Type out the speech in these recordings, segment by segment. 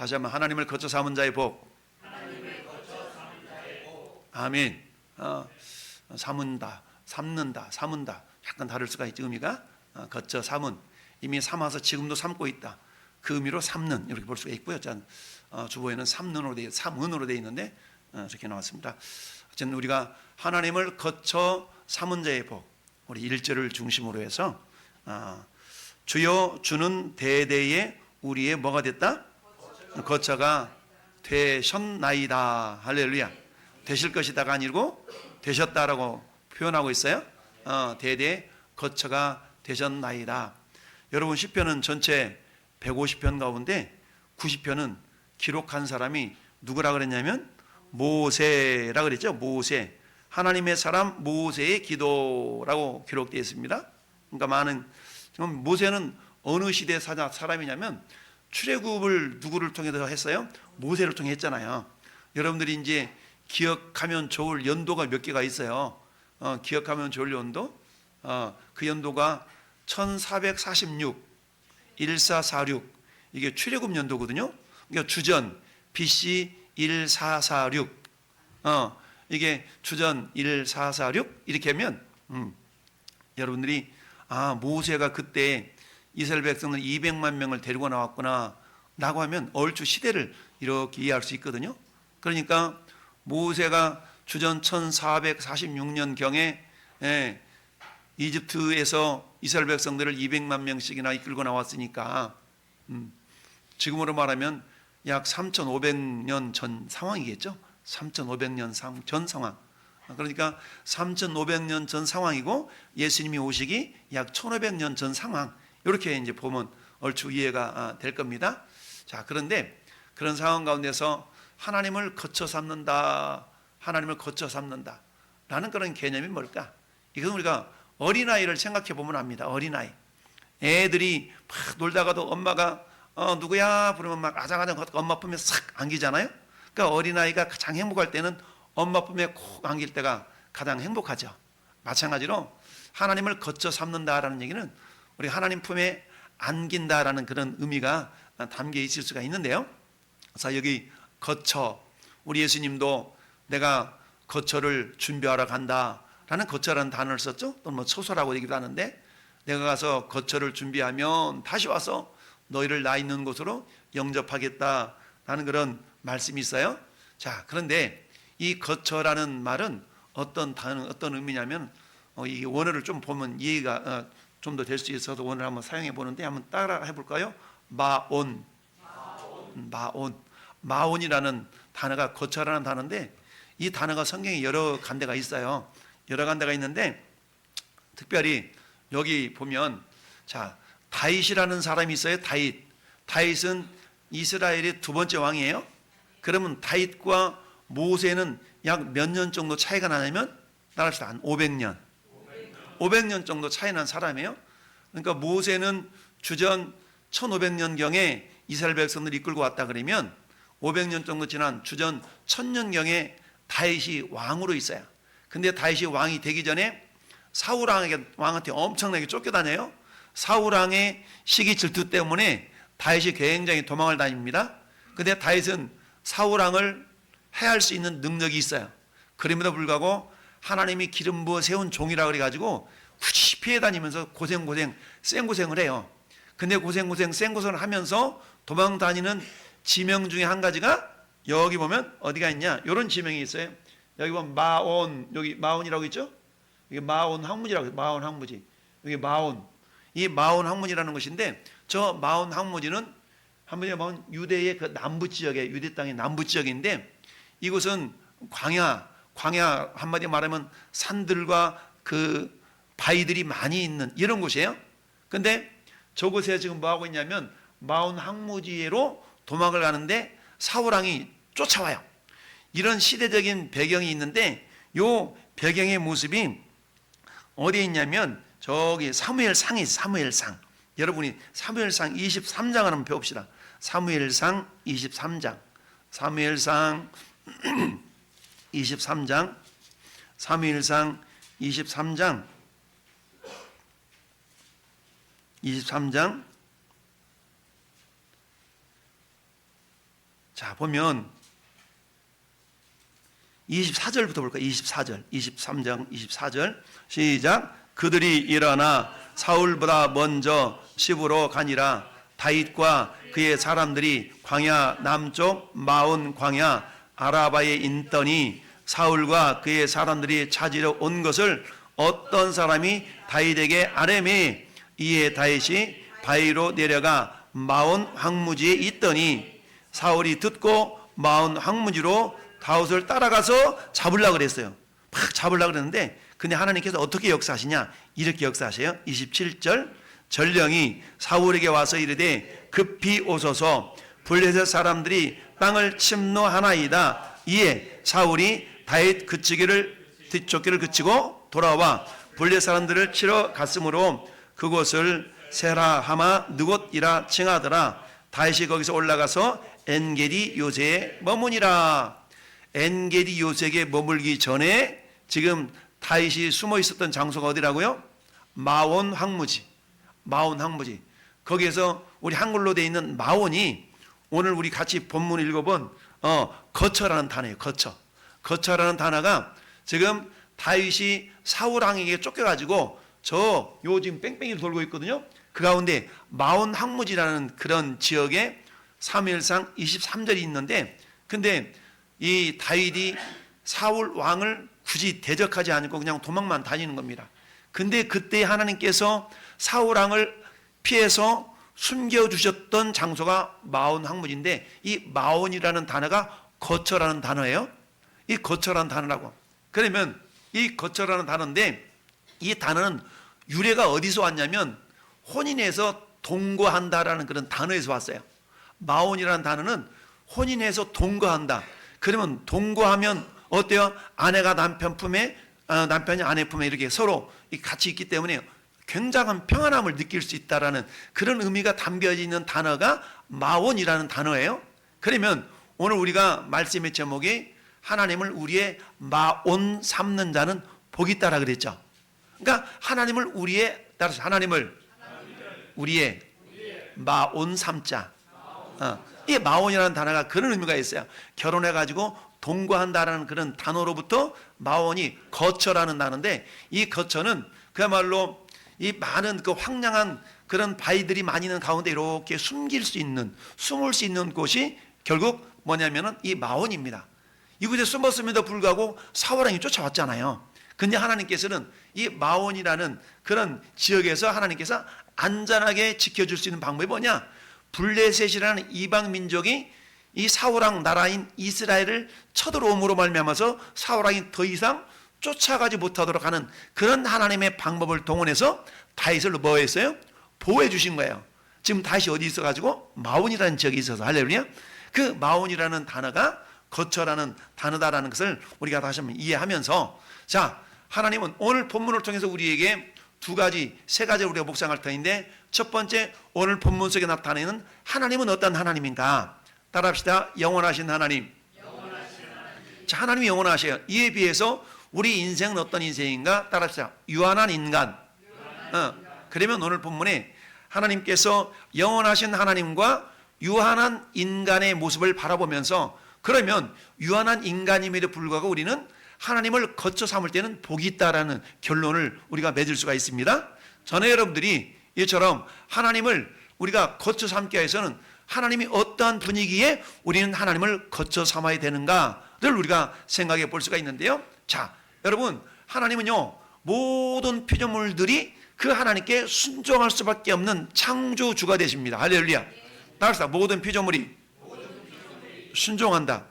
다시 한번 하나님을 거쳐 삼은 자의 복. 아멘. 삼은다, 삼는다, 삼은다. 약간 다를 수가 있지, 의미가. 거쳐 삼은, 이미 삼아서 지금도 삼고 있다. 그 의미로 삼는, 이렇게 볼 수가 있고요. 주보에는 삼은으로 되어 있는데 이렇게 나왔습니다. 어쨌든 우리가 하나님을 거쳐 삼은 자의 복, 우리 1절을 중심으로 해서 주여 주는 대대에 우리의 뭐가 됐다? 거처가 되셨나이다. 할렐루야. 되실 것이다가 아니고 되셨다라고 표현하고 있어요. 대대 거처가 되셨나이다. 여러분, 시편은 전체 150편 가운데 90편은 기록한 사람이 누구라 그랬냐면 모세라 그랬죠. 모세, 하나님의 사람 모세의 기도라고 기록되어 있습니다. 그러니까 지금 모세는 어느 시대 사람이냐면 출애굽을 누구를 통해서 했어요? 모세를 통해 했잖아요. 여러분들이 이제 기억하면 좋을 연도가 몇 개가 있어요. 기억하면 좋을 연도, 그 연도가 1446, 1446, 이게 출애굽 연도거든요. 그러니까 주전 BC 1446, 이게 주전 1446 이렇게 하면 여러분들이 모세가 그때 이스라엘 백성을 200만 명을 데리고 나왔구나 라고 하면 얼추 시대를 이렇게 이해할 수 있거든요. 그러니까 모세가 주전 1446년경에 이집트에서 이스라엘 백성들을 200만 명씩이나 이끌고 나왔으니까 지금으로 말하면 약 3500년 전 상황이겠죠. 3500년 전 상황. 그러니까 3500년 전 상황이고 예수님이 오시기 약 1500년 전 상황. 이렇게 이제 보면 얼추 이해가 될 겁니다. 자, 그런데 그런 상황 가운데서 하나님을 거쳐 삼는다, 하나님을 거쳐 삼는다 라는 그런 개념이 뭘까? 이건 우리가 어린아이를 생각해 보면 압니다. 어린아이, 애들이 막 놀다가도 엄마가 누구야 부르면 막 아장아장 엄마 품에 싹 안기잖아요. 그러니까 어린아이가 가장 행복할 때는 엄마 품에 콕 안길 때가 가장 행복하죠. 마찬가지로 하나님을 거쳐 삼는다라는 얘기는 우리 하나님 품에 안긴다라는 그런 의미가 담겨 있을 수가 있는데요. 그래서 여기 거처, 우리 예수님도 내가 거처를 준비하러 간다라는 거처라는 단어를 썼죠. 또 뭐 처소라고 얘기도 하는데, 내가 가서 거처를 준비하면 다시 와서 너희를 나 있는 곳으로 영접하겠다라는 그런 말씀이 있어요. 자, 그런데 이 거처라는 말은 어떤 의미냐면 이 원어를 좀 보면 이해가 좀 더 될 수 있어서 원어를 한번 사용해 보는데, 한번 따라 해볼까요? 마온이라는 단어가 거처라는 단어인데, 이 단어가 성경에 여러 간데가 있어요. 여러 간데가 있는데 특별히 여기 보면, 자, 다윗이라는 사람이 있어요. 다윗은 이스라엘의 두 번째 왕이에요. 그러면 다윗과 모세는 약 몇 년 정도 차이가 나냐면, 따라합시다, 한 500년 정도 차이 난 사람이에요. 그러니까 모세는 주전 1500년경에 이스라엘 백성들을 이끌고 왔다 그러면 500년 정도 지난 주전 1000년경에 다윗이 왕으로 있어요. 근데 다윗이 왕이 되기 전에 사울 왕한테 엄청나게 쫓겨다녀요. 사울 왕의 시기 질투 때문에 다윗이 굉장히 도망을 다닙니다. 근데 다윗은 사울 왕을 해할 수 있는 능력이 있어요. 그럼에도 불구하고 하나님이 기름 부어 세운 종이라 그래가지고 굳이 피해 다니면서 생고생을 해요. 근데 생고생을 하면서 도망 다니는 지명 중에 한 가지가, 여기 보면 어디가 있냐, 이런 지명이 있어요. 여기 보면 여기 마온이라고 있죠. 이게 마온 항문이라고 해요. 마온 항무지. 여기 이 마온 항문이라는 것인데, 저 마온 항무지는 한번에 보면 유대의 그 남부 지역에, 유대 땅의 남부 지역인데, 이곳은 광야 한마디 말하면 산들과 그 바위들이 많이 있는 이런 곳이에요. 근데 저곳에 지금 뭐 하고 있냐면 마온 항무지로 도망을 가는데 사울 왕이 쫓아와요. 이런 시대적인 배경이 있는데, 요 배경의 모습이 어디에 있냐면 저기 사무엘상이 있어요. 사무엘상. 여러분이 사무엘상 23장을 한번 배웁시다. 사무엘상 23장. 사무엘상 23장. 사무엘상 23장. 23장 자, 보면 24절부터 볼까요? 24절, 23장 24절 시작. 그들이 일어나 사울보다 먼저 시브로 가니라. 다윗과 그의 사람들이 광야 남쪽 마온 광야 아라바에 있더니 사울과 그의 사람들이 찾으러 온 것을 어떤 사람이 다윗에게 아뢰매. 이에 다윗이 바위로 내려가 마온 황무지에 있더니 사울이 듣고 마온 황무지로 다윗을 따라가서 잡으려고 그랬어요. 막 잡으려고 그랬는데 근데 하나님께서 어떻게 역사하시냐? 이렇게 역사하세요. 27절 전령이 사울에게 와서 이르되 급히 오소서 블레셋 사람들이 땅을 침노하나이다. 이에 사울이 다윗 쫓기를 그치고 돌아와 블레셋 사람들을 치러 갔으므로 그곳을 세라하마 느곳이라 칭하더라. 다윗이 거기서 올라가서 엔게디 요새에 머무니라. 엔게디 요새에 머물기 전에 지금 다윗이 숨어 있었던 장소가 어디라고요? 마온 황무지. 마온 황무지. 거기에서 우리 한글로 되어 있는 마온이 오늘 우리 같이 본문 읽어본 거처라는 단어예요. 거처라는 단어가 지금 다윗이 사울 왕에게 쫓겨가지고 요 지금 뺑뺑이를 돌고 있거든요. 그 가운데 마온 황무지라는 그런 지역에 사무엘상 23절이 있는데 근데 이 다윗이 사울 왕을 굳이 대적하지 않고 그냥 도망만 다니는 겁니다. 근데 그때 하나님께서 사울 왕을 피해서 숨겨주셨던 장소가 마온 황무지인데 이 마온이라는 단어가 거처라는 단어예요. 이 거처라는 단어라고. 그러면 이 거처라는 단어인데 이 단어는 유래가 어디서 왔냐면 혼인해서 동거한다라는 그런 단어에서 왔어요. 마온이라는 단어는 혼인해서 동거한다. 그러면 동거하면 어때요? 아내가 남편 품에 남편이 아내 품에 이렇게 서로 같이 있기 때문에 굉장한 평안함을 느낄 수 있다라는 그런 의미가 담겨져 있는 단어가 마온이라는 단어예요. 그러면 오늘 우리가 말씀의 제목이 하나님을 우리의 마온 삼는 자는 복이 있다라 그랬죠. 그러니까 하나님을 우리의 따라서 하나님을 우리의 마온 삼자. 이 마온이라는 단어가 그런 의미가 있어요. 결혼해가지고 동거한다라는 그런 단어로부터 마온이 거처라는 단어인데 이 거처는 그야말로 이 많은 그 황량한 그런 바위들이 많이 있는 가운데 이렇게 숨을 수 있는 곳이 결국 뭐냐면은 이 마온입니다. 이곳에 숨었음에도 불구하고 사울왕이 쫓아왔잖아요. 근데 하나님께서는 이 마온이라는 그런 지역에서 하나님께서 안전하게 지켜줄 수 있는 방법이 뭐냐? 블레셋이라는 이방 민족이 이 사울왕 나라인 이스라엘을 쳐들어옴으로 말미암아서 사울왕이 더 이상 쫓아가지 못하도록 하는 그런 하나님의 방법을 동원해서 다윗을 뭐 했어요? 보호해 주신 거예요. 지금 다윗이 어디 있어가지고 마온이라는 지역에 있어서 할렐루야. 그 마온이라는 단어가 거처라는 단어다라는 것을 우리가 다시 한번 이해하면서 자 하나님은 오늘 본문을 통해서 우리에게 세 가지를 우리가 묵상할 터인데 첫 번째 오늘 본문 속에 나타내는 하나님은 어떤 하나님인가? 따라합시다. 영원하신 하나님. 자, 하나님이 영원하셔요. 이에 비해서 우리 인생은 어떤 인생인가? 따라합시다. 유한한 인간. 그러면 오늘 본문에 하나님께서 영원하신 하나님과 유한한 인간의 모습을 바라보면서 그러면 유한한 인간임에도 불구하고 우리는 하나님을 거쳐 삼을 때는 복이 있다라는 결론을 우리가 맺을 수가 있습니다. 전에 여러분들이 이처럼 하나님을 우리가 거쳐 삼기 위해서는 하나님이 어떠한 분위기에 우리는 하나님을 거쳐 삼아야 되는가를 우리가 생각해 볼 수가 있는데요. 자, 여러분 하나님은요 모든 피조물들이 그 하나님께 순종할 수밖에 없는 창조주가 되십니다. 할렐루야. 따라서 모든 피조물이 순종한다.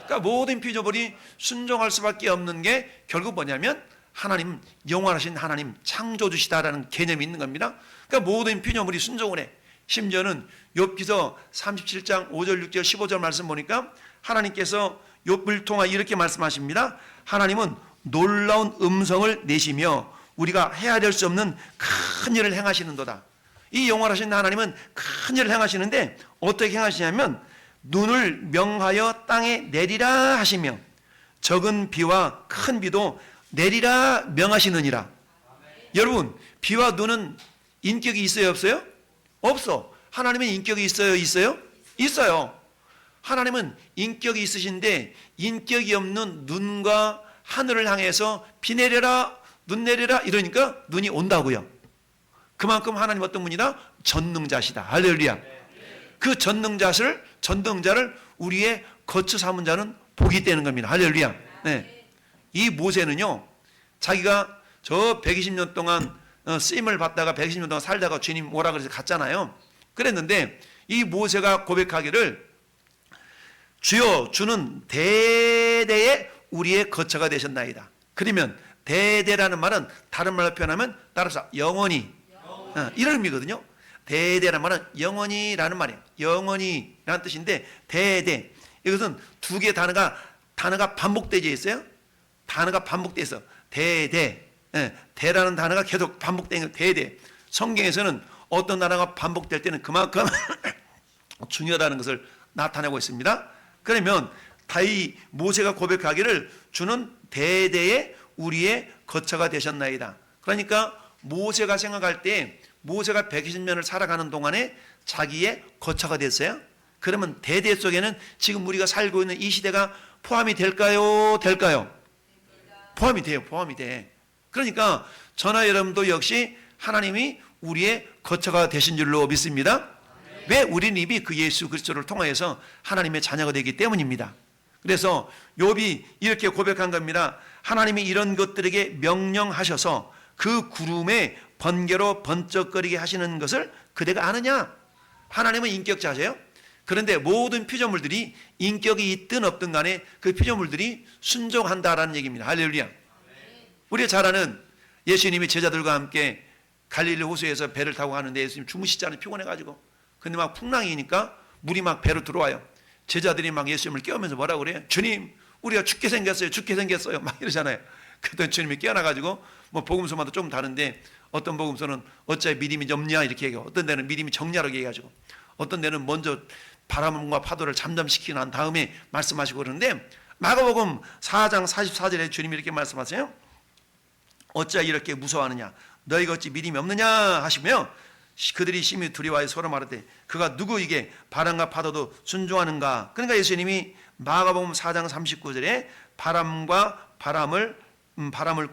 그러니까 모든 피조물이 순종할 수밖에 없는 게 결국 뭐냐면 하나님, 영원하신 하나님 창조주시다라는 개념이 있는 겁니다. 그러니까 모든 피조물이 순종을 해. 심지어는 욥기서 37장 5절 6절 15절 말씀 보니까 하나님께서 욥을 통하 이렇게 말씀하십니다. 하나님은 놀라운 음성을 내시며 우리가 헤아릴 수 없는 큰 일을 행하시는도다. 이 영원하신 하나님은 큰 일을 행하시는데 어떻게 행하시냐면 눈을 명하여 땅에 내리라 하시며 적은 비와 큰 비도 내리라 명하시느니라. 여러분 비와 눈은 인격이 있어요 없어요? 없어. 하나님의 인격이 있어요? 있어요? 있어요. 하나님은 인격이 있으신데 인격이 없는 눈과 하늘을 향해서 비 내려라 눈 내려라 이러니까 눈이 온다고요. 그만큼 하나님 어떤 분이다? 전능자시다. 할렐루야. 그 전능자를 우리의 거처 삼은 자는 복이 되는 겁니다. 할렐루야. 네. 이 모세는요, 자기가 저 120년 동안 쓰임을 받다가 120년 동안 살다가 주님 오라 그래서 갔잖아요. 그랬는데 이 모세가 고백하기를 주여 주는 대대의 우리의 거처가 되셨나이다. 그러면 대대라는 말은 다른 말로 표현하면 따라서 영원히 이런 의미거든요. 대대라는 말은 영원히라는 말이에요. 영원히라는 뜻인데 대대 이것은 두 개의 단어가 반복되어 있어요. 단어가 반복되어 있어. 대대 대라는 단어가 계속 반복되는 대대. 성경에서는 어떤 단어가 반복될 때는 그만큼 중요하다는 것을 나타내고 있습니다. 그러면 모세가 고백하기를 주는 대대의 우리의 거처가 되셨나이다. 그러니까 모세가 생각할 때 모세가 120년을 살아가는 동안에 자기의 거처가 됐어요. 그러면 대대 속에는 지금 우리가 살고 있는 이 시대가 포함이 될까요? 포함이 돼요. 포함이 돼. 그러니까 저나 여러분도 역시 하나님이 우리의 거처가 되신 줄로 믿습니다. 왜? 우리는 이미 그 예수 그리스도를 통하여서 하나님의 자녀가 되기 때문입니다. 그래서 욥이 이렇게 고백한 겁니다. 하나님이 이런 것들에게 명령하셔서 그 구름에 번개로 번쩍거리게 하시는 것을 그대가 아느냐? 하나님은 인격자세요. 그런데 모든 피조물들이 인격이 있든 없든 간에 그 피조물들이 순종한다라는 얘기입니다. 할렐루야. 우리가 잘 아는 예수님이 제자들과 함께 갈릴리 호수에서 배를 타고 가는데 예수님 주무시잖아요. 피곤해가지고. 근데 막 풍랑이니까 물이 막 배로 들어와요. 제자들이 막 예수님을 깨우면서 뭐라고 그래요? 주님, 우리가 죽게 생겼어요. 막 이러잖아요. 그랬더니 주님이 깨어나가지고 뭐 복음서마다 좀 다른데 어떤 복음서는 어찌 믿음이 없냐 이렇게 얘기하고 어떤 데는 믿음이 적냐라고 얘기해가지고 어떤 데는 먼저 바람과 파도를 잠잠시키고 난 다음에 말씀하시고 그러는데 마가복음 4장 44절에 주님이 이렇게 말씀하세요. 어찌 이렇게 무서워하느냐? 너희가 어찌 믿음이 없느냐 하시며 그들이 심히 두려워해 서로 말하되 그가 누구에게 바람과 파도도 순종하는가? 그러니까 예수님이 마가복음 4장 39절에 바람을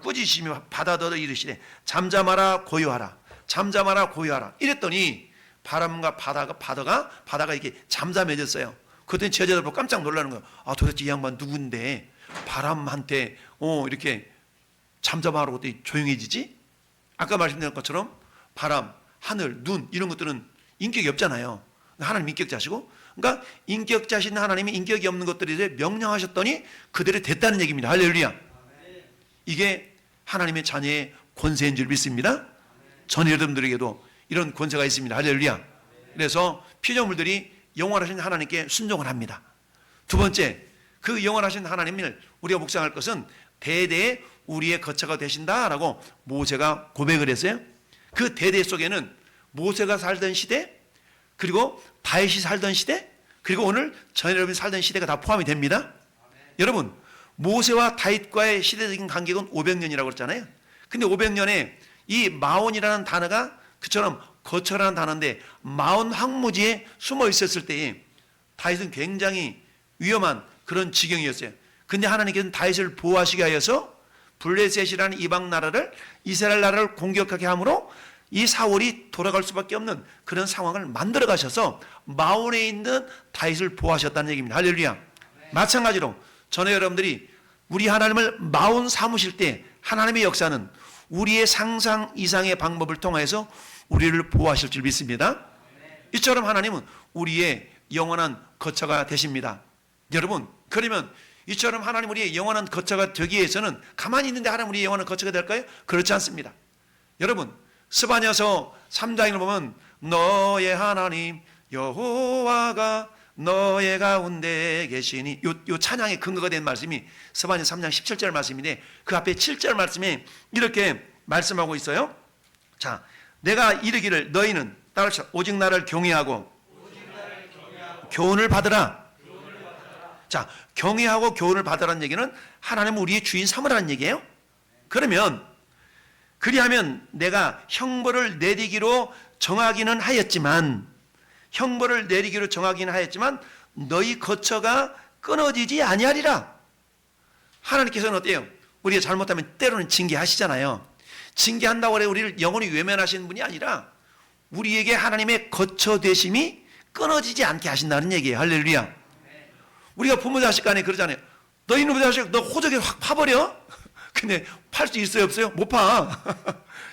꾸짖으시며 바다더러 이르시되 잠잠하라 고요하라. 잠잠하라 고요하라. 이랬더니 바람과 바다가 이렇게 잠잠해졌어요. 그랬더니 제자들 보고 깜짝 놀라는 거예요. 아, 도대체 이 양반 누군데 바람한테 이렇게 잠잠하라고 했더니 조용해지지? 아까 말씀드린 것처럼 바람, 하늘, 눈 이런 것들은 인격이 없잖아요. 하나님 인격자시고, 그러니까 인격자신 하나님이 인격이 없는 것들에 대해 명령하셨더니 그들이 됐다는 얘기입니다. 할렐루야. 이게 하나님의 자녀의 권세인 줄 믿습니다. 전 여러분들에게도 이런 권세가 있습니다. 할렐루야. 그래서 피조물들이 영원하신 하나님께 순종을 합니다. 두 번째, 그 영원하신 하나님을 우리가 묵상할 것은 대대의 우리의 거처가 되신다라고 모세가 고백을 했어요. 그 대대 속에는 모세가 살던 시대, 그리고 다윗이 살던 시대, 그리고 오늘 전 여러분이 살던 시대가 다 포함이 됩니다. 여러분, 모세와 다윗과의 시대적인 간격은 500년이라고 그랬잖아요. 근데 500년에 이 마온이라는 단어가 그처럼 거처라는 단어인데 마온 황무지에 숨어 있었을 때에 다윗은 굉장히 위험한 그런 지경이었어요. 근데 하나님께서는 다윗을 보호하시게 하여서 블레셋이라는 이방 나라를 이스라엘 나라를 공격하게 함으로 이 사울이 돌아갈 수밖에 없는 그런 상황을 만들어 가셔서 마온에 있는 다윗을 보호하셨다는 얘기입니다. 할렐루야. 마찬가지로 전에 여러분들이 우리 하나님을 마온 삼으실 때 하나님의 역사는 우리의 상상 이상의 방법을 통해서 우리를 보호하실 줄 믿습니다. 이처럼 하나님은 우리의 영원한 거처가 되십니다. 여러분, 그러면 이처럼 하나님 우리의 영원한 거처가 되기 위해서는 가만히 있는데 하나님 우리의 영원한 거처가 될까요? 그렇지 않습니다. 여러분, 스바냐서 3장을 보면 너의 하나님 여호와가 너의 가운데 계시니 요 찬양의 근거가 된 말씀이 스바냐 3장 17절 말씀인데 그 앞에 7절 말씀에 이렇게 말씀하고 있어요. 자, 내가 이르기를 너희는 따라서 오직 나를 경외하고 교훈을 받으라. 자, 경외하고 교훈을 받으라는 얘기는 하나님은 우리의 주인 삼으라는 얘기예요. 그러면 그리하면 내가 형벌을 내리기로 정하기는 하였지만 너희 거처가 끊어지지 아니하리라. 하나님께서는 어때요? 우리가 잘못하면 때로는 징계하시잖아요. 징계한다고 해서 우리를 영원히 외면하시는 분이 아니라 우리에게 하나님의 거처 되심이 끊어지지 않게 하신다는 얘기예요. 할렐루야. 우리가 부모 자식 간에 그러잖아요. 너 이놈의 자식 너 호적에 확 파버려? 근데 팔 수 있어요 없어요? 못 파.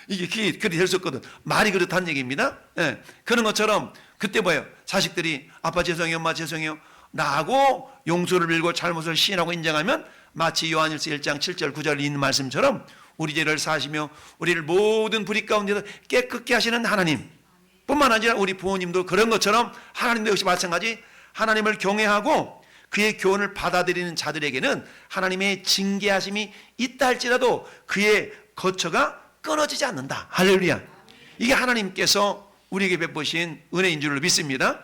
이게 그리 될 수 없거든. 말이 그렇다는 얘기입니다. 예. 그런 것처럼 그때 뭐예요? 자식들이 아빠 죄송해요 엄마 죄송해요 나하고 용서를 빌고 잘못을 시인하고 인정하면 마치 요한일서 1장 7절 9절 있는 말씀처럼 우리 죄를 사시며 우리를 모든 불의 가운데서 깨끗게 하시는 하나님 뿐만 아니라 우리 부모님도 그런 것처럼 하나님도 역시 마찬가지 하나님을 경외하고 그의 교훈을 받아들이는 자들에게는 하나님의 징계하심이 있다 할지라도 그의 거처가 끊어지지 않는다. 할렐루야. 이게 하나님께서 우리에게 베푸신 은혜인 줄로 믿습니다.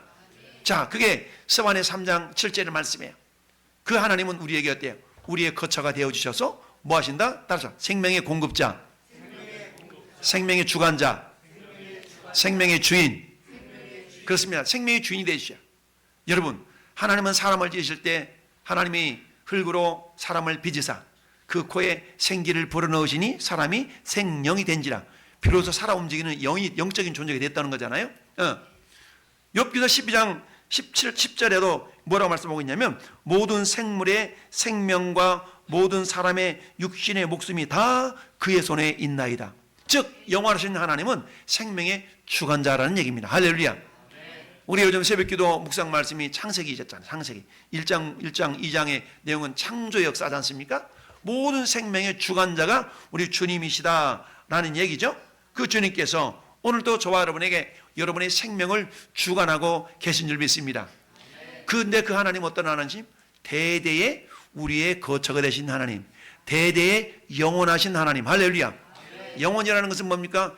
자, 그게 스바냐 3장 7절의 말씀이에요. 그 하나님은 우리에게 어때요? 우리의 거처가 되어주셔서 뭐 하신다? 따라서 생명의 공급자, 생명의 주관자, 생명의 주인. 그렇습니다. 생명의 주인이 되시죠. 여러분, 하나님은 사람을 지으실 때 하나님이 흙으로 사람을 빚으사 그 코에 생기를 불어넣으시니 사람이 생명이 된지라. 비로소 살아 움직이는 영적인 존재가 됐다는 거잖아요. 욥기서 12장 10절에도 뭐라고 말씀하고 있냐면 모든 생물의 생명과 모든 사람의 육신의 목숨이 다 그의 손에 있나이다. 즉 영원하신 하나님은 생명의 주관자라는 얘기입니다. 할렐루야. 우리 요즘 새벽기도 묵상 말씀이 창세기잖아요. 창세기 1장 2장의 내용은 창조의 역사지 않습니까? 모든 생명의 주관자가 우리 주님이시다라는 얘기죠. 그 주님께서 오늘도 저와 여러분에게 여러분의 생명을 주관하고 계신 줄 믿습니다. 그런데 그 하나님 어떤 하나님? 대대의 우리의 거처가 되신 하나님, 대대의 영원하신 하나님. 할렐루야. 영원이라는 것은 뭡니까?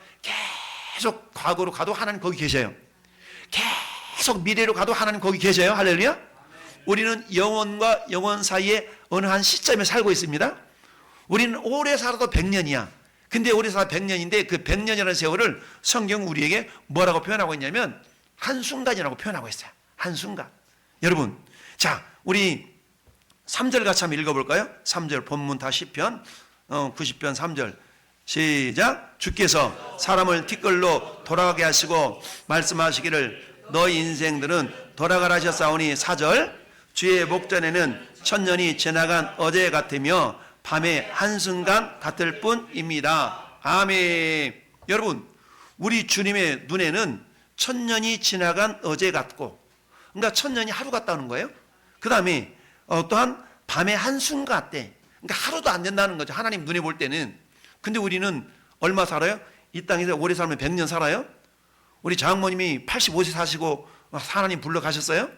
계속 과거로 가도 하나님 거기 계셔요. 계속 미래로 가도 하나님 거기 계셔요. 할렐루야. 우리는 영원과 영원 사이에 어느 한 시점에 살고 있습니다. 우리는 오래 살아도 100년이야. 근데 오래 살아 100년인데 그 100년이라는 세월을 성경 우리에게 뭐라고 표현하고 있냐면 한순간이라고 표현하고 있어요. 한순간. 여러분, 자, 우리 3절 같이 한번 읽어볼까요? 3절 본문 다 시편 90편 3절 시작. 주께서 사람을 티끌로 돌아가게 하시고 말씀하시기를 너희 인생들은 돌아가라 하셨사오니 4절 주의 목전에는 천년이 지나간 어제 같으며 밤의 한순간 같을 뿐입니다. 아멘. 여러분, 우리 주님의 눈에는 천년이 지나간 어제 같고, 그러니까 천년이 하루 같다는 거예요. 그 다음에 또한 밤의 한순간 같대. 그러니까 하루도 안 된다는 거죠. 하나님 눈에 볼 때는. 근데 우리는 얼마 살아요? 이 땅에서 오래 살면 100년 살아요? 우리 장모님이 85세 사시고 하나님 불러 가셨어요?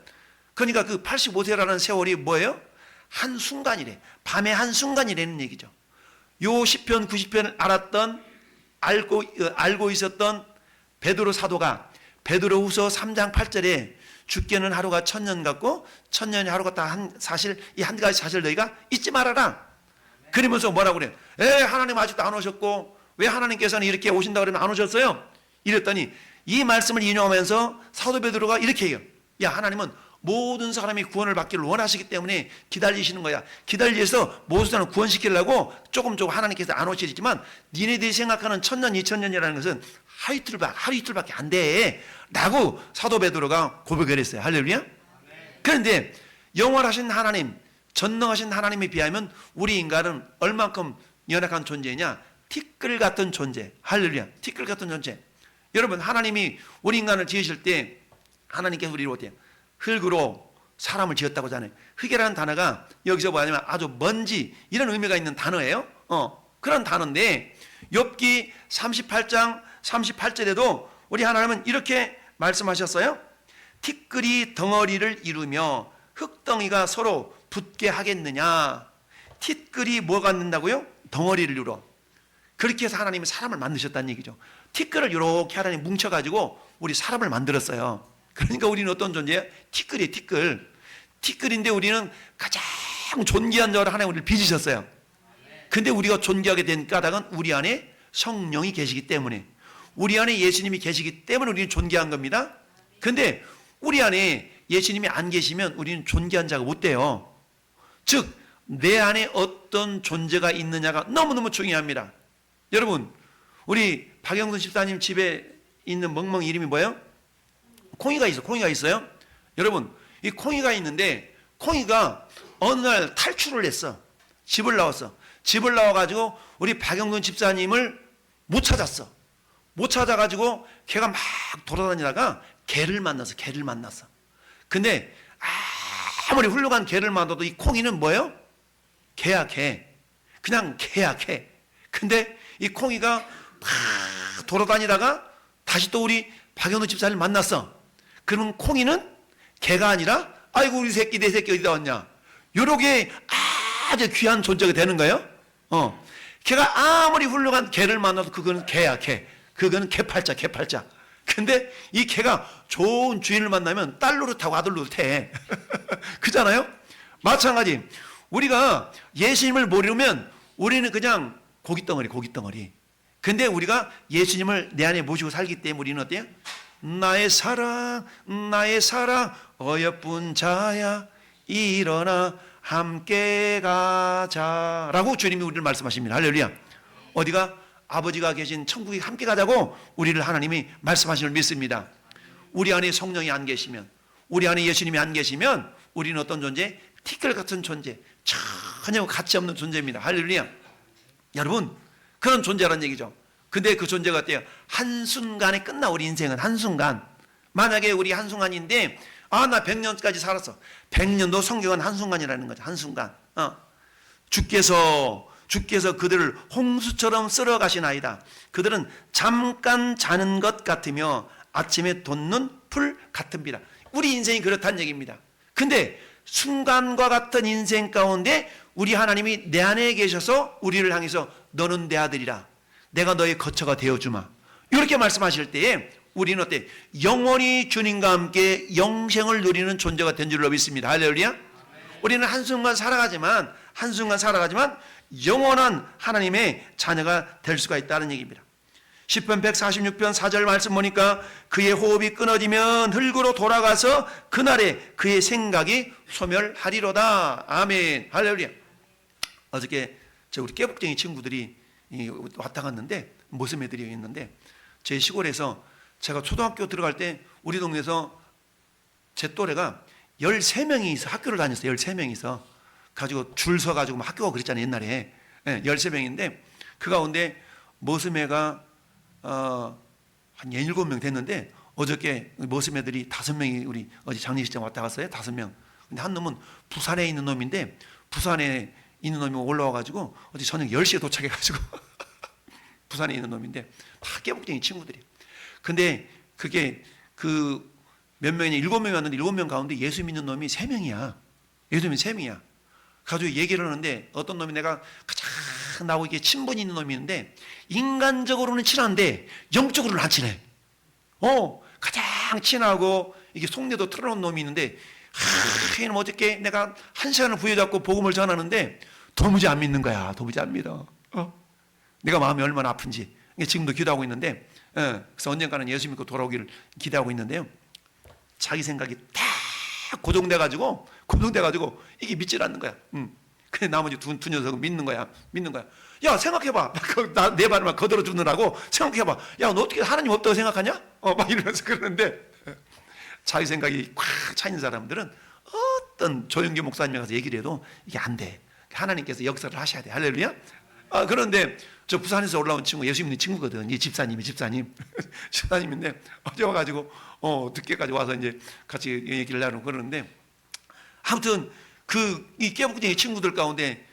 그러니까 그 85세라는 세월이 뭐예요? 한순간이래. 밤의 한순간이라는 얘기죠. 요 시편 90편을 알고 있었던 베드로 사도가 베드로후서 3장 8절에 죽게는 하루가 천년 같고 천년이 하루 같다. 사실 이 한 가지 사실 너희가 잊지 말아라. 그러면서 뭐라고 그래요? 하나님 아직도 안 오셨고 왜 하나님께서는 이렇게 오신다고 그러면 안 오셨어요? 이랬더니 이 말씀을 인용하면서 사도 베드로가 이렇게 해요. 야, 하나님은 모든 사람이 구원을 받기를 원하시기 때문에 기다리시는 거야. 기다리셔서 모든 사람을 구원시키려고 조금 하나님께서 안 오시지만 니네들이 생각하는 천년, 2000년이라는 것은 하루 이틀밖에 안 돼. 라고 사도 베드로가 고백을 했어요. 할렐루야. 그런데 영원하신 하나님, 전능하신 하나님에 비하면 우리 인간은 얼만큼 연약한 존재냐? 티끌 같은 존재. 할렐루야. 티끌 같은 존재. 여러분, 하나님이 우리 인간을 지으실 때 하나님께서 우리를 어때요? 흙으로 사람을 지었다고 하잖아요. 흙이라는 단어가 여기서 뭐냐면 아주 먼지 이런 의미가 있는 단어예요. 그런 단어인데 욥기 38장 38절에도 우리 하나님은 이렇게 말씀하셨어요. 티끌이 덩어리를 이루며 흙덩이가 서로 붙게 하겠느냐. 티끌이 뭐가 갖는다고요? 덩어리를 이루어. 그렇게 해서 하나님이 사람을 만드셨다는 얘기죠. 티끌을 이렇게 하나님 뭉쳐가지고 우리 사람을 만들었어요. 그러니까 우리는 어떤 존재예요? 티끌이에요. 티끌인데 우리는 가장 존귀한 자로 하나님 우리를 빚으셨어요. 근데 우리가 존귀하게 된 까닭은 우리 안에 성령이 계시기 때문에, 우리 안에 예수님이 계시기 때문에 우리는 존귀한 겁니다. 근데 우리 안에 예수님이 안 계시면 우리는 존귀한 자가 못 돼요. 즉 내 안에 어떤 존재가 있느냐가 너무너무 중요합니다. 여러분, 우리 박영순 집사님 집에 있는 멍멍이 이름이 뭐예요? 콩이가 있어. 콩이가 있어요. 여러분, 이 콩이가 있는데 콩이가 어느 날 탈출을 했어. 집을 나왔어. 집을 나와가지고 우리 박영순 집사님을 못 찾았어. 못 찾아가지고 걔가 막 돌아다니다가 개를 만났어. 개를 만났어. 근데 아무리 훌륭한 개를 만나도 이 콩이는 뭐예요? 개야, 개. 그냥 개야, 개. 근데 이 콩이가 막 돌아다니다가 다시 또 우리 박영순 집사를 만났어. 그러면 콩이는 개가 아니라 아이고 우리 새끼 내 새끼 어디다 왔냐, 요렇게 아주 귀한 존재가 되는 거예요. 걔가 아무리 훌륭한 개를 만나도 그거는 개야, 개. 그거는 개팔자, 개팔자. 근데 이 개가 좋은 주인을 만나면 딸 노릇하고 아들 노릇해. 그잖아요. 마찬가지, 우리가 예수님을 모르면 우리는 그냥 고깃덩어리, 고깃덩어리. 근데 우리가 예수님을 내 안에 모시고 살기 때문에 우리는 어때요? 나의 사랑, 나의 사랑, 어여쁜 자야, 일어나 함께 가자 라고 주님이 우리를 말씀하십니다. 할렐루야. 어디가? 아버지가 계신 천국에 함께 가자고 우리를 하나님이 말씀하시는 걸 믿습니다. 우리 안에 성령이 안 계시면, 우리 안에 예수님이 안 계시면 우리는 어떤 존재? 티끌 같은 존재, 전혀 가치 없는 존재입니다. 할렐루야. 여러분, 그런 존재라는 얘기죠. 근데 그 존재가 어때요? 한순간에 끝나. 우리 인생은 한순간. 만약에 우리 한순간인데 나 100년까지 살았어. 100년도 성경은 한순간이라는 거죠. 한순간. 주께서 그들을 홍수처럼 쓸어 가시나이다. 그들은 잠깐 자는 것 같으며 아침에 돋는 풀 같습니다. 우리 인생이 그렇다는 얘기입니다. 근데 순간과 같은 인생 가운데 우리 하나님이 내 안에 계셔서 우리를 향해서 너는 내 아들이라, 내가 너의 거처가 되어주마, 이렇게 말씀하실 때에 우리는 어때? 영원히 주님과 함께 영생을 누리는 존재가 된 줄로 믿습니다. 할렐루야. 우리는 한순간 살아가지만 영원한 하나님의 자녀가 될 수가 있다는 얘기입니다. 시편 146편 4절 말씀 보니까 그의 호흡이 끊어지면 흙으로 돌아가서 그날에 그의 생각이 소멸하리로다. 아멘. 할렐루야. 어저께 우리 깨복쟁이 친구들이 왔다 갔는데, 모습 애들이 있는데, 제 시골에서 제가 초등학교 들어갈 때 우리 동네에서 제 또래가 13명이 있어. 학교를 다녔어요. 13명이 있어. 가지고 줄 서가지고 학교 가고 그랬잖아요, 옛날에. 13명인데 그 가운데 모습애가 한 7명 됐는데 어저께 모습애들이 5명이 우리 어제 장례식장 왔다 갔어요. 5명. 근데 한 놈은 부산에 있는 놈인데, 부산에 있는 놈이 올라와가지고 어제 저녁 10시에 도착해가지고 부산에 있는 놈인데 다 깨복쟁이 친구들이. 근데 그게 그 몇 명이냐, 7명이 왔는데 7명 가운데 예수 믿는 놈이 3명이야. 예수 믿는 3명이야. 가지고 얘기를 하는데 어떤 놈이 내가 가장 나하고 이게 친분이 있는 놈이 있는데 인간적으로는 친한데 영적으로는 안 친해. 가장 친하고 이게 속내도 털어놓은 놈이 있는데 이놈 어저께 내가 1시간을 부여잡고 복음을 전하는데 도무지 안 믿는 거야. 도무지 안 믿어. 내가 마음이 얼마나 아픈지. 지금도 기도하고 있는데, 그래서 언젠가는 예수 믿고 돌아오기를 기대하고 있는데요. 자기 생각이 다 고정돼가지고 이게 믿질 않는 거야. 근데 나머지 두 녀석은 믿는 거야. 야, 생각해봐. 내 말만 거들어 주느라고 생각해봐. 야, 너 어떻게 하나님 없다고 생각하냐? 막 이러면서 그러는데, 자기 생각이 꽉 차있는 사람들은 어떤 조영기 목사님에 가서 얘기를 해도 이게 안 돼. 하나님께서 역사를 하셔야 돼. 할렐루야. 그런데 저 부산에서 올라온 친구, 예수 믿는 친구거든. 이 집사님인데 어제 와가지고 늦게까지 와서 이제 같이 얘기를 나누고 그러는데, 아무튼 이 깨복쟁이 친구들 가운데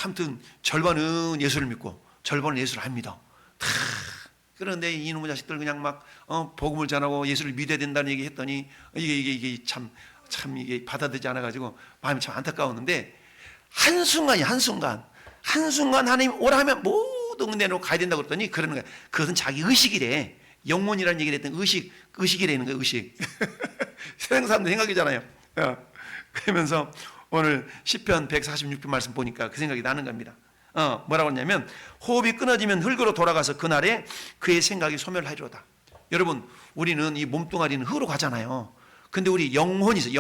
아무튼 절반은 예수를 믿고 절반은 예수를 안 믿어. 그런데 이놈의 자식들 그냥 막 복음을 전하고 예수를 믿어야 된다는 얘기 했더니 이게 참 이게 받아들이지 않아가지고 마음이 참 안타까웠는데, 한순간 하나님 오라 하면 모든 내놓고 가야 된다고 그랬더니 그러는 거야. 그것은 자기 의식이래. 영혼이라는 얘기를 했더니 의식이라는 거야. 의식. 세상 사람들 생각이잖아요. 그러면서 오늘 시편 146편 말씀 보니까 그 생각이 나는 겁니다. 뭐라고 했냐면 호흡이 끊어지면 흙으로 돌아가서 그날에 그의 생각이 소멸하리로다. 여러분, 우리는 이 몸뚱아리는 흙으로 가잖아요. 근데 우리 영혼이 있어요.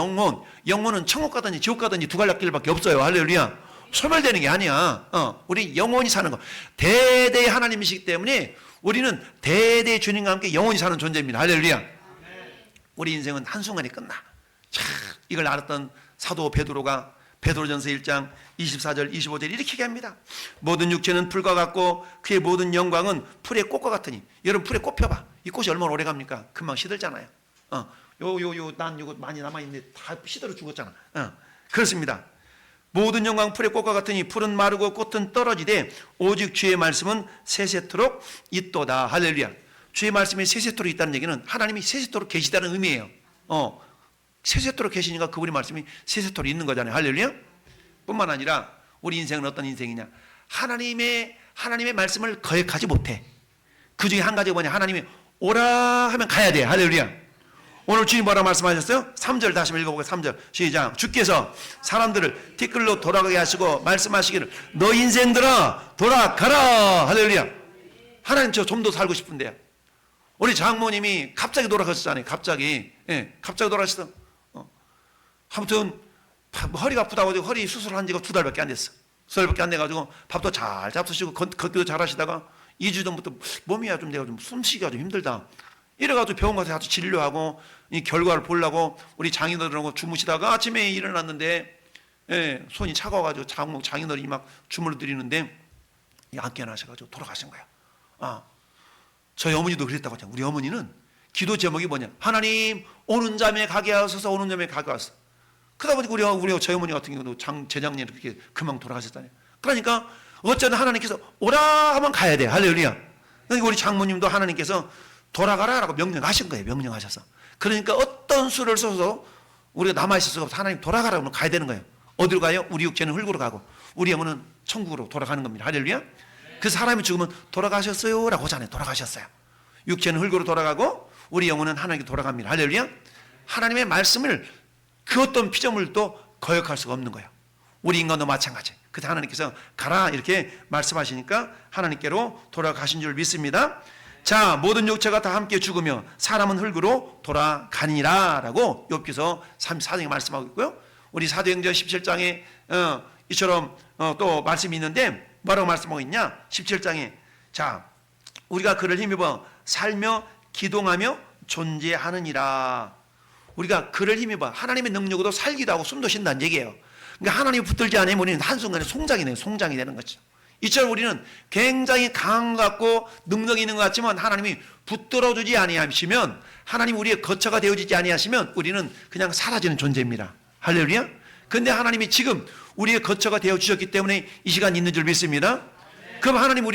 영혼은 천국 가든지 지옥 가든지 두 갈래 길밖에 없어요. 할렐루야. 소멸되는 게 아니야. 우리 영혼이 사는 거. 대대의 하나님이시기 때문에 우리는 대대의 주님과 함께 영혼이 사는 존재입니다. 할렐루야. 우리 인생은 한순간에 끝나. 자, 이걸 알았던 사도 베드로가 베드로전서 1장 24절 25절 이렇게 얘기합니다. 모든 육체는 풀과 같고 그의 모든 영광은 풀의 꽃과 같으니. 여러분 풀에 꽃 펴봐. 이 꽃이 얼마나 오래 갑니까? 금방 시들잖아요. 난 이거 많이 남아있는데 다 시들어 죽었잖아. 그렇습니다. 모든 영광 풀의 꽃과 같으니 풀은 마르고 꽃은 떨어지되 오직 주의 말씀은 세세토록 있도다. 할렐루야. 주의 말씀이 세세토록 있다는 얘기는 하나님이 세세토록 계시다는 의미예요. 세세토록 계시니까 그분의 말씀이 세세토록 있는 거잖아요. 할렐루야. 뿐만 아니라 우리 인생은 어떤 인생이냐, 하나님의 말씀을 거역하지 못해. 그 중에 한 가지가 뭐냐, 하나님이 오라 하면 가야 돼. 할렐루야. 오늘 주님 뭐라고 말씀하셨어요? 3절 다시 한번 읽어보고 3절 시작. 주께서 사람들을 티끌로 돌아가게 하시고 말씀하시기를 너 인생들아 돌아가라. 할렐루야. 하나님 저 좀 더 살고 싶은데요. 우리 장모님이 갑자기 돌아가셨잖아요. 갑자기 돌아가셨어. 아무튼 허리가 아프다고 허리 수술한 지가 2달밖에 안 됐어. 2달밖에 안 돼가지고 밥도 잘 잡수시고 걷기도 잘 하시다가 2주 전부터 몸이 좀 내가 좀 숨쉬기가 좀 힘들다. 이래가지고 병원 가서 아주 진료하고 이 결과를 보려고 우리 장인어른하고 주무시다가 아침에 일어났는데 손이 차가워가지고 장인어른이 막 주물러 드리는데 안 깨어나셔가지고 돌아가신 거야. 저희 어머니도 그랬다고 하잖아요. 우리 어머니는 기도 제목이 뭐냐, 하나님 오는 잠에 가게 하소서. 오는 잠에 가게 하소서. 그러다 보니까 우리 저희 어머니 같은 경우도 재작년에 그렇게 금방 돌아가셨잖아요. 그러니까 어쨌든 하나님께서 오라 하면 가야 돼. 할렐루야. 그러니까 우리 장모님도 하나님께서 돌아가라라고 명령하신 거예요. 명령하셔서. 그러니까 어떤 수를 써서 우리가 남아있을 수가 없어. 하나님 돌아가라고 하면 가야 되는 거예요. 어디로 가요? 우리 육체는 흙으로 가고 우리 영혼은 천국으로 돌아가는 겁니다. 할렐루야. 그 사람이 죽으면 돌아가셨어요 라고 하잖아요. 돌아가셨어요. 육체는 흙으로 돌아가고 우리 영혼은 하나님께 돌아갑니다. 할렐루야. 하나님의 말씀을 그 어떤 피조물도 거역할 수가 없는 거예요. 우리 인간도 마찬가지. 그때 하나님께서 가라 이렇게 말씀하시니까 하나님께로 돌아가신 줄 믿습니다. 자, 모든 육체가 다 함께 죽으며 사람은 흙으로 돌아가니라 라고 욥기서 34장에 말씀하고 있고요. 우리 사도행전 17장에 이처럼 또 말씀이 있는데 뭐라고 말씀하고 있냐, 17장에 자, 우리가 그를 힘입어 살며 기동하며 존재하느니라. 우리가 그를 힘입어 하나님의 능력으로 살기도 하고 숨도 쉰다는 얘기예요. 그러니까 하나님이 붙들지 않으면 우리는 한순간에 송장이 되는 거죠. 이처럼 우리는 굉장히 강한 것 같고 능력이 있는 것 같지만 하나님이 붙들어주지 아니하시면, 하나님 우리의 거처가 되어지지 아니하시면 우리는 그냥 사라지는 존재입니다. 할렐루야. 근데 하나님이 지금 우리의 거처가 되어주셨기 때문에 이 시간 있는 줄 믿습니다. 그럼 하나님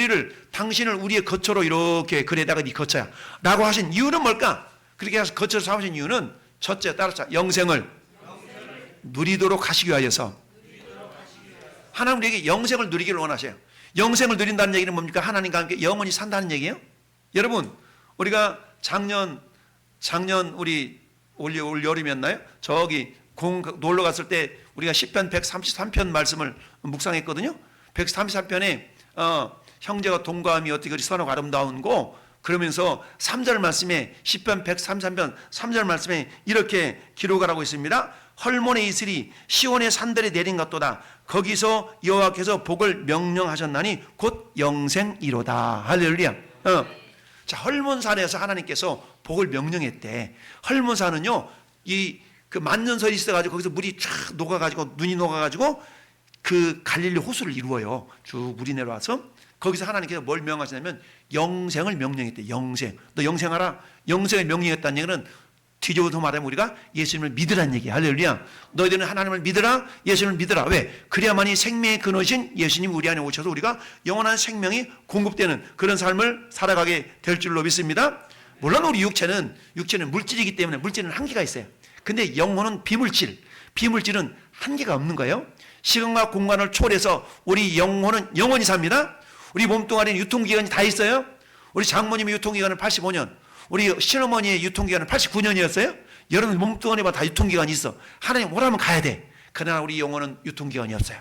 당신을 우리의 거처로 이렇게, 그래다가 네 거처야 라고 하신 이유는 뭘까? 그렇게 해서 거처를 삼으신 이유는 첫째, 따라서 영생을 누리도록 하시기 위하여서. 하나님 우리에게 영생을 누리기를 원하셔요. 영생을 누린다는 얘기는 뭡니까? 하나님과 함께 영원히 산다는 얘기예요. 여러분, 우리가 작년 우리 올 여름이었나요? 저기 놀러 갔을 때 우리가 시편 133편 말씀을 묵상했거든요. 133편에 형제가 동거함이 어떻게 그리 선하고 아름다운고, 그러면서 3절 말씀에 시편 133편 3절 말씀에 이렇게 기록하라고 있습니다. 헐몬의 이슬이 시온의 산들에 내린 것도다. 거기서 여호와께서 복을 명령하셨나니 곧 영생이로다. 할렐루야. 자, 헐몬산에서 하나님께서 복을 명령했대. 헐몬산은요, 그 만년설이 있어가지고 거기서 물이 쫙 녹아가지고 눈이 녹아가지고 그 갈릴리 호수를 이루어요. 쭉 물이 내려와서 거기서 하나님께서 뭘 명하시냐면 영생을 명령했대. 영생. 너 영생하라. 영생을 명령했다는 얘기는 뒤집어서 말하면 우리가 예수님을 믿으라는 얘기야. 할렐루야. 너희들은 하나님을 믿으라. 예수님을 믿으라. 왜? 그래야만이 생명의 근원이신 예수님이 우리 안에 오셔서 우리가 영원한 생명이 공급되는 그런 삶을 살아가게 될 줄로 믿습니다. 물론 우리 육체는 물질이기 때문에 물질은 한계가 있어요. 근데 영혼은 비물질은 한계가 없는 거예요. 시간과 공간을 초월해서 우리 영혼은 영원히 삽니다. 우리 몸뚱아리는 유통기간이 다 있어요. 우리 장모님의 유통기간은 85년, 우리 시어머니의 유통기간은 89년이었어요. 여러분 몸뚱아리마다 다 유통기간이 있어. 하나님 오라면 가야 돼. 그러나 우리 영혼은 유통기간이 없어요.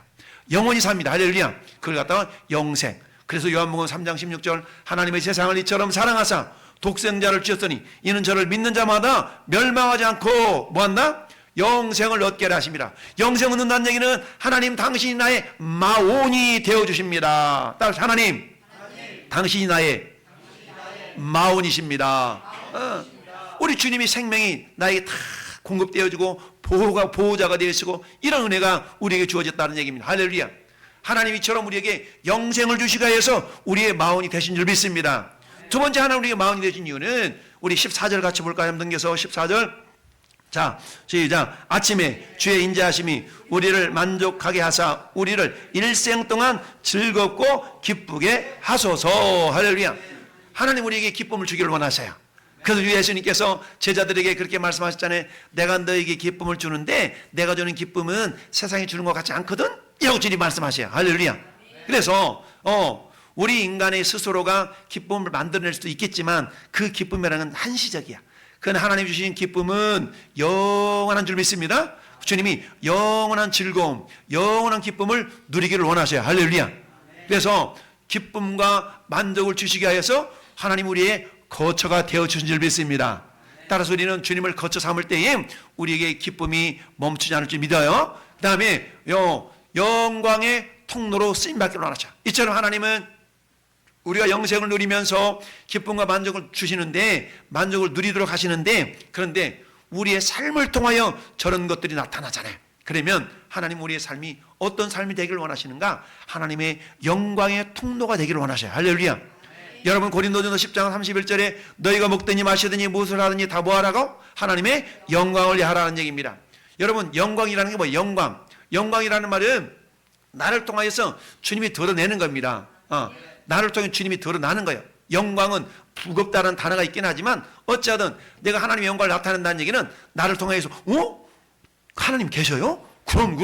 영원히 삽니다. 할렐루야. 그걸 갖다가 영생. 그래서 요한복음 3장 16절 하나님의 세상을 이처럼 사랑하사 독생자를 주셨으니 이는 저를 믿는 자마다 멸망하지 않고 뭐한다? 영생을 얻게 하십니다. 영생 얻는다는 얘기는 하나님 당신이 나의 마온이 되어주십니다. 따라서 하나님 당신이 나의 마온이십니다. 우리 주님이 생명이 나에게 다 공급되어지고 보호자가 되시고 이런 은혜가 우리에게 주어졌다는 얘기입니다. 할렐루야. 하나님 이처럼 우리에게 영생을 주시가 해서 우리의 마온이 되신 줄 믿습니다. 두 번째 하나님 우리의 마온이 되신 이유는 우리 14절 같이 볼까요? 넘겨서 14절. 자, 시작. 아침에 주의 인자하심이 우리를 만족하게 하사 우리를 일생 동안 즐겁고 기쁘게 하소서. 할렐루야. 하나님 우리에게 기쁨을 주기를 원하셔요. 그래서 예수님께서 제자들에게 그렇게 말씀하셨잖아요. 내가 너에게 기쁨을 주는데 내가 주는 기쁨은 세상이 주는 것 같지 않거든? 이라고 주님 말씀하셔요. 할렐루야. 그래서 우리 인간의 스스로가 기쁨을 만들어낼 수도 있겠지만 그 기쁨이라는 건 한시적이야. 그건 하나님 주신 기쁨은 영원한 줄 믿습니다. 주님이 영원한 즐거움, 영원한 기쁨을 누리기를 원하셔요. 할렐루야. 그래서 기쁨과 만족을 주시게 하여서 하나님 우리의 거처가 되어주신 줄 믿습니다. 따라서 우리는 주님을 거처 삼을 때에 우리에게 기쁨이 멈추지 않을 줄 믿어요. 그 다음에 영광의 통로로 쓰임받기를 원하죠. 이처럼 하나님은 우리가 영생을 누리면서 기쁨과 만족을 주시는데 만족을 누리도록 하시는데 그런데 우리의 삶을 통하여 저런 것들이 나타나잖아요. 그러면 하나님 우리의 삶이 어떤 삶이 되기를 원하시는가? 하나님의 영광의 통로가 되기를 원하셔요. 할렐루야. 여러분 고린도전서 10장 31절에 너희가 먹든지 마시든지 무엇을 하든지 다 뭐하라고? 하나님의 영광을 위하라는 얘기입니다. 여러분 영광이라는 게 뭐예요? 영광이라는 말은 나를 통하여서 주님이 드러내는 겁니다. 나를 통해 주님이 드러나는 거예요. 영광은 부겁다는 단어가 있긴 하지만 어찌하든 내가 하나님의 영광을 나타낸다는 얘기는 나를 통해서 하나님 계셔요? 그럼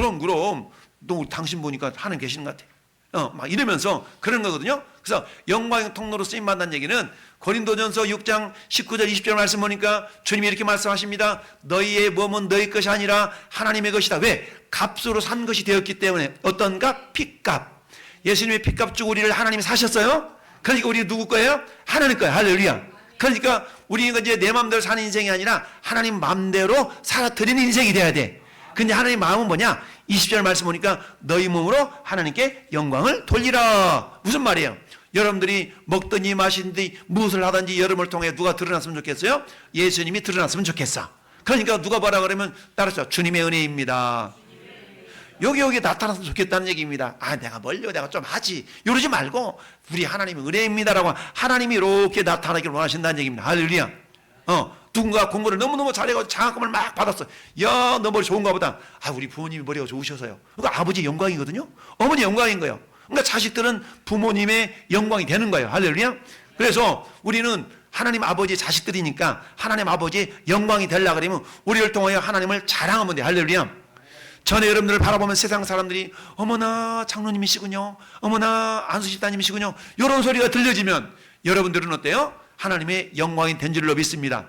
너 당신 보니까 하나님 계시는 것 같아. 막 이러면서 그런 거거든요. 그래서 영광의 통로로 쓰임받는 얘기는 고린도전서 6장 19절 20절 말씀 보니까 주님이 이렇게 말씀하십니다. 너희의 몸은 너희 것이 아니라 하나님의 것이다. 왜? 값으로 산 것이 되었기 때문에. 어떤 값? 핏값. 예수님의 핏값 주고 우리를 하나님이 사셨어요. 그러니까 우리 누구 거예요? 하나님 거예요. 할렐루야. 그러니까 우리가 이제 내 마음대로 사는 인생이 아니라 하나님 마음대로 살아드리는 인생이 돼야 돼. 근데 하나님 마음은 뭐냐? 20절 말씀 보니까 너희 몸으로 하나님께 영광을 돌리라. 무슨 말이에요? 여러분들이 먹든지 마시든지 무엇을 하든지 여러분을 통해 누가 드러났으면 좋겠어요? 예수님이 드러났으면 좋겠어. 그러니까 누가 뭐라 그러면 따라서 주님의 은혜입니다. 여기 나타났으면 좋겠다는 얘기입니다. 내가 멀려 내가 좀 하지 이러지 말고 우리 하나님의 은혜입니다라고 하나님이 이렇게 나타나기를 원하신다는 얘기입니다. 할렐루야. 누군가 공부를 너무너무 잘해가지고 장학금을 막 받았어. 야, 너 머리 좋은가 보다. 우리 부모님이 머리가 좋으셔서요. 그러니까 아버지 영광이거든요. 어머니 영광인 거예요. 그러니까 자식들은 부모님의 영광이 되는 거예요. 할렐루야. 그래서 우리는 하나님 아버지의 자식들이니까 하나님 아버지의 영광이 되려고 그러면 우리를 통하여 하나님을 자랑하면 돼. 할렐루야. 전에 여러분들을 바라보면 세상 사람들이 어머나 장로님이시군요, 어머나 안수집사님이시군요 이런 소리가 들려지면 여러분들은 어때요? 하나님의 영광이 된 줄로 믿습니다.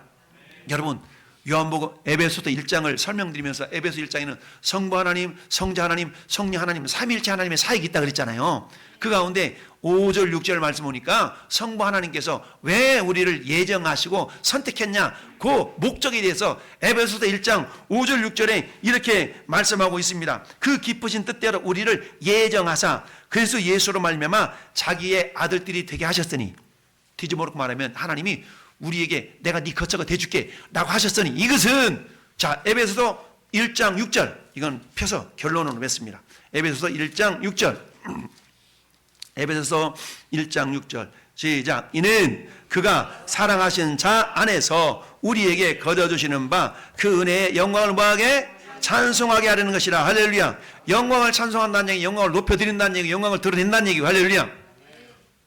여러분 요한복음 에베소서 1장을 설명드리면서 에베소 1장에는 성부 하나님, 성자 하나님, 성령 하나님 삼위일체 하나님의 사역이 있다 그랬잖아요. 그 가운데 5절 6절 말씀 보니까 성부 하나님께서 왜 우리를 예정하시고 선택했냐 그 목적에 대해서 에베소서 1장 5절 6절에 이렇게 말씀하고 있습니다. 그 기쁘신 뜻대로 우리를 예정하사 그래서 예수로 말미암아 자기의 아들들이 되게 하셨으니, 뒤집어놓고 말하면 하나님이 우리에게 내가 네 거처가 돼줄게 라고 하셨으니, 이것은 자 에베소서 1장 6절 이건 펴서 결론으로 맺습니다. 에베소서 1장 6절 에베소서 1장 6절 시작. 이는 그가 사랑하신 자 안에서 우리에게 거저주시는 바 그 은혜의 영광을 뭐하게? 찬송하게 하려는 것이라. 할렐루야. 영광을 찬송한다는 얘기, 영광을 높여드린다는 얘기, 영광을 드러낸다는 얘기. 할렐루야.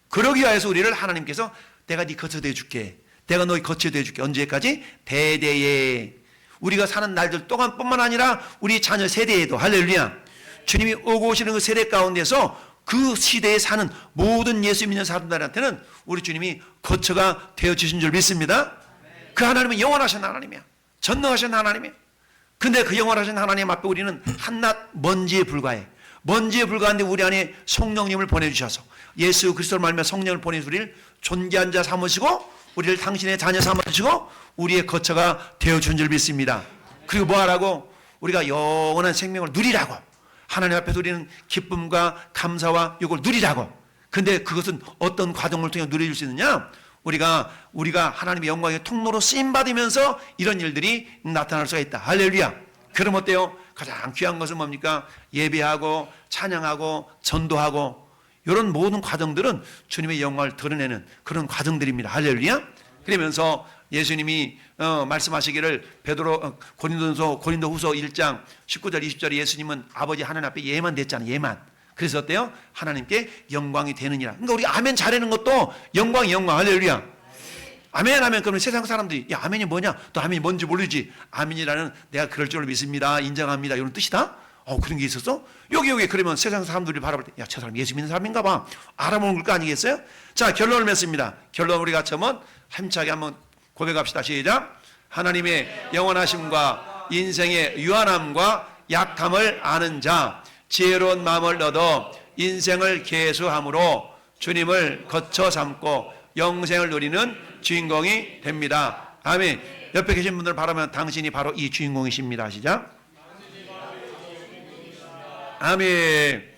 그러기 위해서 우리를 하나님께서 내가 네 거처 되어줄게, 내가 너희 거처 되어줄게. 언제까지? 대대에. 우리가 사는 날들 동안뿐만 아니라 우리 자녀 세대에도. 할렐루야. 주님이 오고 오시는 그 세대 가운데서 그 시대에 사는 모든 예수 믿는 사람들한테는 우리 주님이 거처가 되어주신 줄 믿습니다. 그 하나님은 영원하신 하나님이야. 전능하신 하나님이야. 근데 그 영원하신 하나님 앞에 우리는 한낱 먼지에 불과해. 먼지에 불과한데 우리 안에 성령님을 보내주셔서 예수 그리스도를 말하며 성령을 보내서 우리를 존귀한 자 삼으시고 우리를 당신의 자녀 삼으시고 우리의 거처가 되어준 줄 믿습니다. 그리고 뭐하라고? 우리가 영원한 생명을 누리라고. 하나님 앞에서 우리는 기쁨과 감사와 이걸 누리라고. 근데 그것은 어떤 과정을 통해 누릴 수 있느냐? 우리가 하나님의 영광의 통로로 쓰임받으면서 이런 일들이 나타날 수가 있다. 할렐루야. 그럼 어때요? 가장 귀한 것은 뭡니까? 예배하고 찬양하고 전도하고 이런 모든 과정들은 주님의 영광을 드러내는 그런 과정들입니다. 할렐루야. 그러면서 예수님이 말씀하시기를 고린도후서 1장 19절 20절에 예수님은 아버지 하나님 앞에 예만 됐잖아요. 예만. 그래서 어때요? 하나님께 영광이 되느니라. 그러니까 우리 아멘 잘하는 것도 영광. 할렐루야. 아멘 하면 그러면 세상 사람들이 야 아멘이 뭐냐? 또 아멘이 뭔지 모르지. 아멘이라는 내가 그럴 줄 믿습니다. 인정합니다. 이런 뜻이다. 그런 게 있었어? 여기 그러면 세상 사람들이 바라볼 때 야 저 사람 예수 믿는 사람인가 봐. 알아보는 거 아니겠어요? 자 결론을 맺습니다. 결론 우리가 처음은 힘차게 한번 고백합시다. 시작. 하나님의 영원하심과 인생의 유한함과 약함을 아는 자 지혜로운 마음을 얻어 인생을 계수함으로 주님을 거처 삼고 영생을 누리는 주인공이 됩니다. 아멘. 옆에 계신 분들 바라면 당신이 바로 이 주인공이십니다. 시작. 아멘.